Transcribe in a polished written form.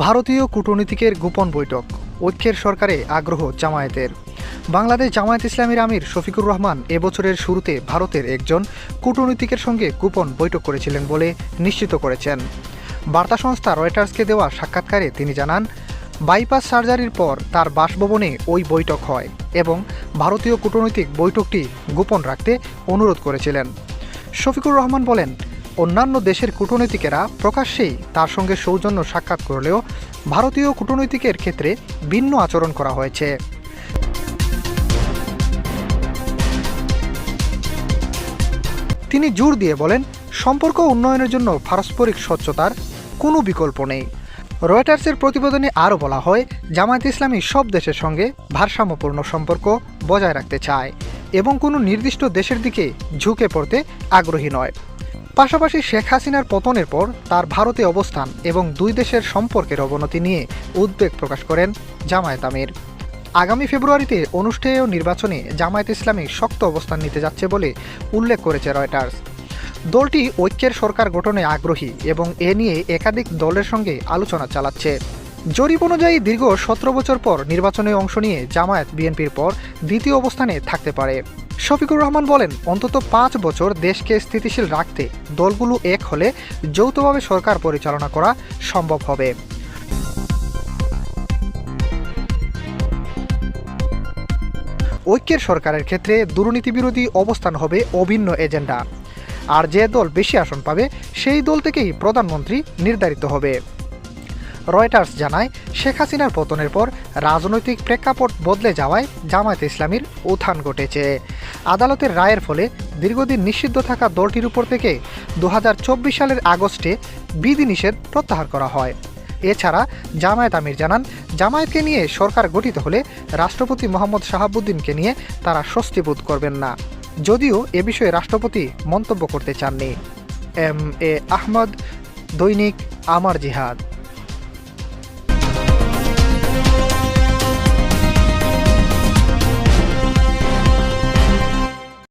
ভারতীয় কূটনীতিকের গোপন বৈঠক, ঐক্যের সরকারে আগ্রহ জামায়াতের। বাংলাদেশ জামায়াত ইসলামীর আমির শফিকুর রহমান এবছরের শুরুতে ভারতের একজন কূটনীতিকের সঙ্গে গোপন বৈঠক করেছিলেন বলে নিশ্চিত করেছেন। বার্তা সংস্থা রয়টার্সকে দেওয়া সাক্ষাৎকারে তিনি জানান, বাইপাস সার্জারির পর তার বাসভবনে ওই বৈঠক হয় এবং ভারতীয় কূটনৈতিক বৈঠকটি গোপন রাখতে অনুরোধ করেছিলেন। শফিকুর রহমান বলেন, অন্যান্য দেশের কূটনীতিকেরা প্রকাশ্যেই তার সঙ্গে সৌজন্য সাক্ষাৎ করলেও ভারতীয় কূটনীতিকের ক্ষেত্রে ভিন্ন আচরণ করা হয়েছে। তিনি জোর দিয়ে বলেন, সম্পর্ক উন্নয়নের জন্য পারস্পরিক স্বচ্ছতার কোনো বিকল্প নেই। রয়টার্সের প্রতিবেদনে আরও বলা হয়, জামায়াত ইসলামী সব দেশের সঙ্গে ভারসাম্যপূর্ণ সম্পর্ক বজায় রাখতে চায় এবং কোনো নির্দিষ্ট দেশের দিকে ঝুঁকে পড়তে আগ্রহী নয়। পাশাপাশি শেখ হাসিনার পতনের পর তার ভারতে অবস্থান এবং দুই দেশের সম্পর্কের অবনতি নিয়ে উদ্বেগ প্রকাশ করেন জামায়াত আমির। আগামী ফেব্রুয়ারিতে অনুষ্ঠেয় নির্বাচনে জামায়াত ইসলামী শক্ত অবস্থান নিতে যাচ্ছে বলে উল্লেখ করেছে রয়টার্স। দলটি ঐক্যের সরকার গঠনে আগ্রহী এবং এ নিয়ে একাধিক দলের সঙ্গে আলোচনা চালাচ্ছে। জরিপ অনুযায়ী দীর্ঘ 17 বছর পর নির্বাচনে অংশ নিয়ে জামায়াত বিএনপির পর দ্বিতীয় অবস্থানে থাকতে পারে। শফিকুর রহমান বলেন, অন্তত 5 বছর দেশকে স্থিতিশীল রাখতে দলগুলো এক হলে যৌথভাবে সরকার পরিচালনা করা সম্ভব হবে। ঐক্যের সরকারের ক্ষেত্রে দুর্নীতিবিরোধী অবস্থান হবে অভিন্ন এজেন্ডা, আর যে দল বেশি আসন পাবে সেই দল থেকেই প্রধানমন্ত্রী নির্ধারিত হবে। রয়টার্স জানায়, শেখ হাসিনার পতনের পর রাজনৈতিক প্রেক্ষাপট বদলে যাওয়ায় জামায়াত ইসলামীর উত্থান ঘটেছে। আদালতের রায়ের ফলে দীর্ঘদিন নিষিদ্ধ থাকা দলটির উপর থেকে 2024 সালের আগস্টে বিধিনিষেধ প্রত্যাহার করা হয়। এছাড়া জামায়াত আমির জানান, জামায়াতকে নিয়ে সরকার গঠিত হলে রাষ্ট্রপতি মোহাম্মদ শাহাবুদ্দিনকে নিয়ে তারা স্বস্তি বোধ করবেন না, যদিও এ বিষয়ে রাষ্ট্রপতি মন্তব্য করতে চাননি। এম এ আহমদ, দৈনিক আমার জিহাদ।